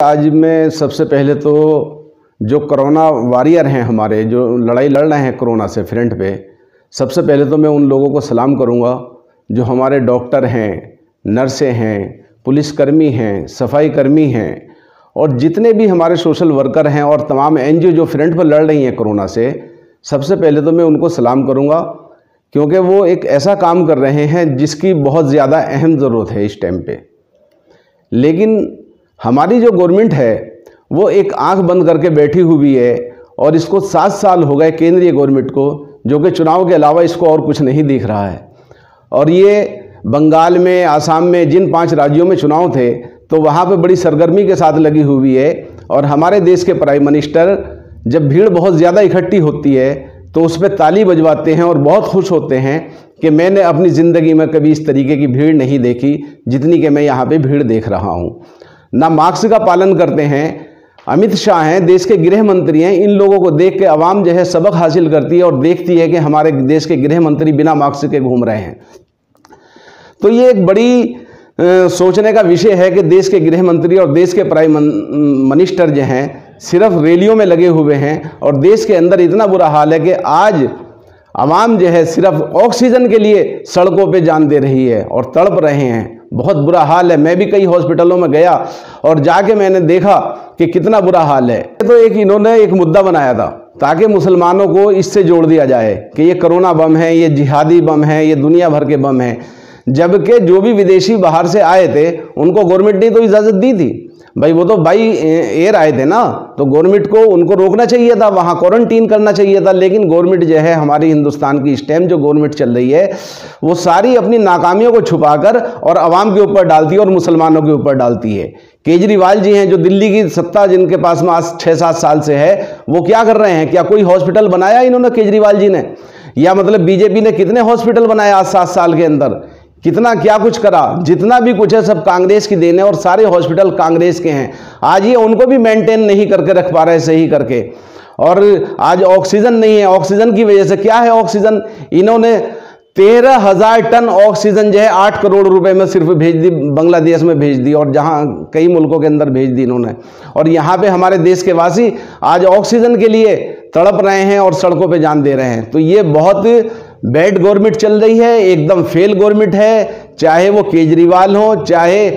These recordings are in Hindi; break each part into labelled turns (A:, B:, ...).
A: आज मैं सबसे पहले तो जो कोरोना वॉरियर हैं हमारे, जो लड़ाई लड़ रहे हैं कोरोना से फ्रंट पे, सबसे पहले तो मैं उन लोगों को सलाम करूंगा जो हमारे डॉक्टर हैं, नर्सें हैं, पुलिसकर्मी हैं, सफाई कर्मी हैं और जितने भी हमारे सोशल वर्कर हैं और तमाम एनजीओ जो फ्रंट पर लड़ रही हैं कोरोना से। सबसे पहले तो मैं उनको सलाम करूंगा क्योंकि वो एक ऐसा काम कर रहे हैं जिसकी बहुत ज़्यादा अहम ज़रूरत है इस टाइम पे। लेकिन हमारी जो गवर्नमेंट है वो एक आंख बंद करके बैठी हुई है और इसको 7 साल हो गए केंद्रीय गवर्नमेंट को, जो कि चुनाव के अलावा इसको और कुछ नहीं दिख रहा है। और ये बंगाल में, आसाम में, जिन 5 राज्यों में चुनाव थे तो वहाँ पे बड़ी सरगर्मी के साथ लगी हुई है। और हमारे देश के प्राइम मिनिस्टर जब भीड़ बहुत ज़्यादा इकट्ठी होती है तो उस पर ताली बजवाते हैं और बहुत खुश होते हैं कि मैंने अपनी ज़िंदगी में कभी इस तरीके की भीड़ नहीं देखी जितनी कि मैं यहाँ पे भीड़ देख रहा हूँ। ना मास्क का पालन करते हैं। अमित शाह हैं, देश के गृह मंत्री हैं, इन लोगों को देख के आवाम जो है सबक हासिल करती है और देखती है कि हमारे देश के गृह मंत्री बिना मास्क के घूम रहे हैं। तो ये एक बड़ी सोचने का विषय है कि देश के गृह मंत्री और देश के प्राइम मिनिस्टर जो हैं सिर्फ रैलियों में लगे हुए हैं और देश के अंदर इतना बुरा हाल है कि आज आवाम जो है सिर्फ ऑक्सीजन के लिए सड़कों पे जान दे रही है और तड़प रहे हैं। बहुत बुरा हाल है। मैं भी कई हॉस्पिटलों में गया और जाके मैंने देखा कि कितना बुरा हाल है। तो इन्होंने एक मुद्दा बनाया था ताकि मुसलमानों को इससे जोड़ दिया जाए कि ये कोरोना बम है, ये जिहादी बम है, ये दुनिया भर के बम हैं। जबकि जो भी विदेशी बाहर से आए थे उनको गवर्नमेंट ने तो इजाज़त दी थी भाई, वो तो बाई एयर आए थे ना, तो गवर्नमेंट को उनको रोकना चाहिए था, वहाँ क्वारंटीन करना चाहिए था। लेकिन गवर्नमेंट जो है हमारी हिंदुस्तान की इस टाइम जो गवर्नमेंट चल रही है वो सारी अपनी नाकामियों को छुपाकर और आवाम के ऊपर डालती है और मुसलमानों के ऊपर डालती है। केजरीवाल जी हैं जो दिल्ली की सत्ता जिनके पास में आज 6-7 साल से है, वो क्या कर रहे हैं? क्या कोई हॉस्पिटल बनाया इन्होंने केजरीवाल जी ने? या मतलब बीजेपी ने कितने हॉस्पिटल बनाए आज 7 साल के अंदर? कितना क्या कुछ करा? जितना भी कुछ है सब कांग्रेस की देन है और सारे हॉस्पिटल कांग्रेस के हैं। आज ये उनको भी मेंटेन नहीं करके रख पा रहे सही करके। और आज ऑक्सीजन नहीं है। ऑक्सीजन की वजह से क्या है? ऑक्सीजन इन्होंने 13,000 टन ऑक्सीजन जो है 8 करोड़ रुपए में सिर्फ भेज दी, बांग्लादेश में भेज दी और जहां कई मुल्कों के अंदर भेज दी इन्होंने। और यहाँ पे हमारे देश के वासी आज ऑक्सीजन के लिए तड़प रहे हैं और सड़कों पे जान दे रहे हैं। तो ये बहुत बैड गवर्नमेंट चल रही है, एकदम फेल गवर्नमेंट है। चाहे वो केजरीवाल हो, चाहे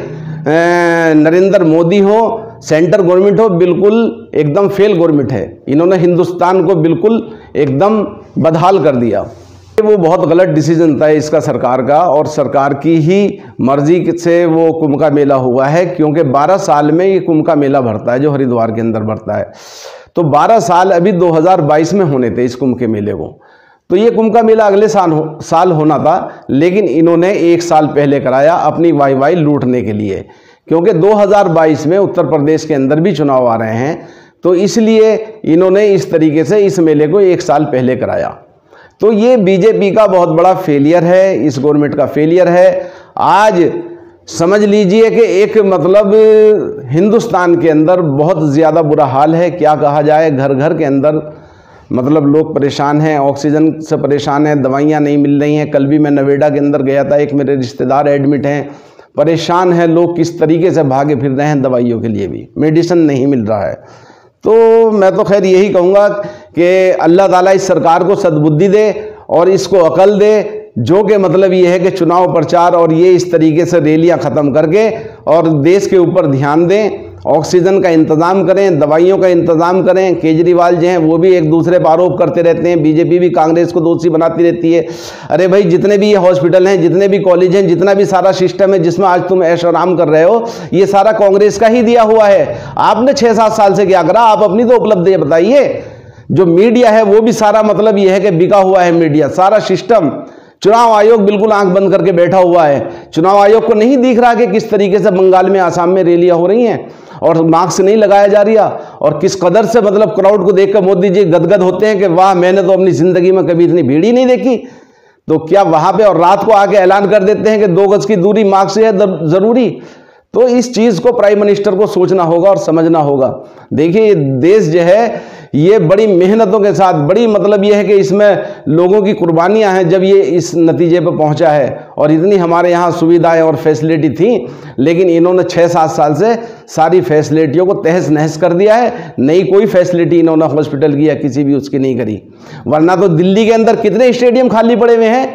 A: नरेंद्र मोदी हो, सेंटर गवर्नमेंट हो, बिल्कुल एकदम फेल गवर्नमेंट है। इन्होंने हिंदुस्तान को बिल्कुल एकदम बदहाल कर दिया। वो बहुत गलत डिसीजन था इसका सरकार का और सरकार की ही मर्जी से वो कुंभ का मेला हुआ है, क्योंकि 12 साल में ये कुंभ का मेला भरता है जो हरिद्वार के अंदर भरता है। तो 12 साल अभी 2022 में होने थे इस कुंभ के मेले को। तो ये कुंभ का मेला अगले साल होना था, लेकिन इन्होंने 1 साल पहले कराया अपनी वाई लूटने के लिए, क्योंकि 2022 में उत्तर प्रदेश के अंदर भी चुनाव आ रहे हैं। तो इसलिए इन्होंने इस तरीके से इस मेले को 1 साल पहले कराया। तो ये बीजेपी का बहुत बड़ा फेलियर है, इस गवर्नमेंट का फेलियर है। आज समझ लीजिए कि एक मतलब हिंदुस्तान के अंदर बहुत ज़्यादा बुरा हाल है। क्या कहा जाए, घर घर के अंदर मतलब लोग परेशान हैं, ऑक्सीजन से परेशान हैं, दवाइयाँ नहीं मिल रही हैं। कल भी मैं नोएडा के अंदर गया था, एक मेरे रिश्तेदार एडमिट हैं, परेशान हैं लोग, किस तरीके से भागे फिर रहे हैं दवाइयों के लिए भी, मेडिसिन नहीं मिल रहा है। तो मैं तो खैर यही कहूँगा कि अल्लाह ताला इस सरकार को सद्बुद्धि दे और इसको अकल दे, जो कि मतलब ये है कि चुनाव प्रचार और ये इस तरीके से रैलियाँ ख़त्म करके और देश के ऊपर ध्यान दें, ऑक्सीजन का इंतज़ाम करें, दवाइयों का इंतज़ाम करें। केजरीवाल जो हैं वो भी एक दूसरे पर आरोप करते रहते हैं, बीजेपी भी कांग्रेस को दोषी बनाती रहती है। अरे भाई, जितने भी ये हॉस्पिटल हैं, जितने भी कॉलेज हैं, जितना भी सारा सिस्टम है जिसमें आज तुम ऐश आराम कर रहे हो, ये सारा कांग्रेस का ही दिया हुआ है। आपने 6-7 साल से क्या करा? आप अपनी तो उपलब्धि बताइए। जो मीडिया है वो भी सारा मतलब ये है कि बिका हुआ है मीडिया, सारा सिस्टम। चुनाव आयोग बिल्कुल आंख बंद करके बैठा हुआ है। चुनाव आयोग को नहीं दिख रहा कि किस तरीके से बंगाल में, आसाम में रैलियां हो रही हैं और मास्क नहीं लगाया जा रहा, और किस कदर से मतलब क्राउड को देखकर मोदी जी गदगद होते हैं कि वाह, मैंने तो अपनी जिंदगी में कभी इतनी भीड़ ही नहीं देखी। तो क्या वहां पे और रात को आके ऐलान कर देते हैं कि 2 गज की दूरी मास्क से है जरूरी। तो इस चीज़ को प्राइम मिनिस्टर को सोचना होगा और समझना होगा। देखिए ये देश जो है ये बड़ी मेहनतों के साथ, बड़ी मतलब ये है कि इसमें लोगों की कुर्बानियां हैं जब ये इस नतीजे पर पहुंचा है। और इतनी हमारे यहाँ सुविधाएं और फैसिलिटी थी, लेकिन इन्होंने 6-7 साल से सारी फैसिलिटियों को तहस नहस कर दिया है। नई कोई फैसिलिटी इन्होंने हॉस्पिटल की या किसी भी उसकी नहीं करी। वरना तो दिल्ली के अंदर कितने स्टेडियम खाली पड़े हुए हैं,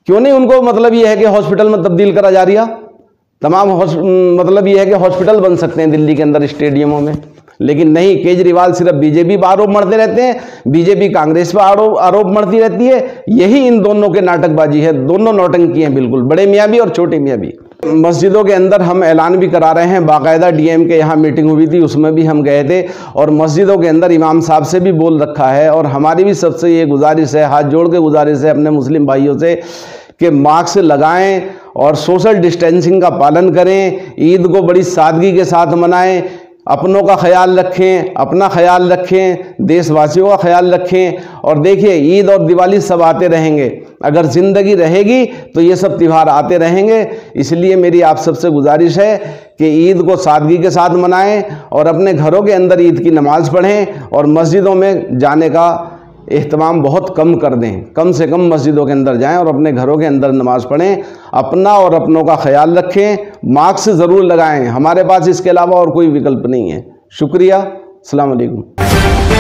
A: क्यों नहीं उनको मतलब ये है कि हॉस्पिटल में तब्दील करा जा रहा। तमाम मतलब ये है कि हॉस्पिटल बन सकते हैं दिल्ली के अंदर स्टेडियमों में, लेकिन नहीं, केजरीवाल सिर्फ बीजेपी पर आरोप मढ़ते रहते हैं, बीजेपी कांग्रेस पर आरोप मढ़ती रहती है। यही इन दोनों के नाटकबाजी है, दोनों नौटंकी हैं बिल्कुल, बड़े मियाँ भी और छोटे मियाँ भी। मस्जिदों के अंदर हम ऐलान भी करा रहे हैं, बाकायदा डीएम के यहाँ मीटिंग हुई थी, उसमें भी हम गए थे और मस्जिदों के अंदर इमाम साहब से भी बोल रखा है। और हमारी भी सबसे ये गुजारिश है, हाथ जोड़ के गुजारिश है अपने मुस्लिम भाइयों से कि मास्क लगाएं और सोशल डिस्टेंसिंग का पालन करें, ईद को बड़ी सादगी के साथ मनाएं, अपनों का ख्याल रखें, अपना ख्याल रखें, देशवासियों का ख्याल रखें। और देखिए ईद और दिवाली सब आते रहेंगे, अगर ज़िंदगी रहेगी तो ये सब त्यौहार आते रहेंगे। इसलिए मेरी आप सबसे गुजारिश है कि ईद को सादगी के साथ मनाएं और अपने घरों के अंदर ईद की नमाज़ पढ़ें और मस्जिदों में जाने का एहतमाम बहुत कम कर दें। कम से कम मस्जिदों के अंदर जाएं और अपने घरों के अंदर नमाज़ पढ़ें, अपना और अपनों का ख्याल रखें, मास्क ज़रूर लगाएं। हमारे पास इसके अलावा और कोई विकल्प नहीं है। शुक्रिया, अस्सलाम वालेकुम।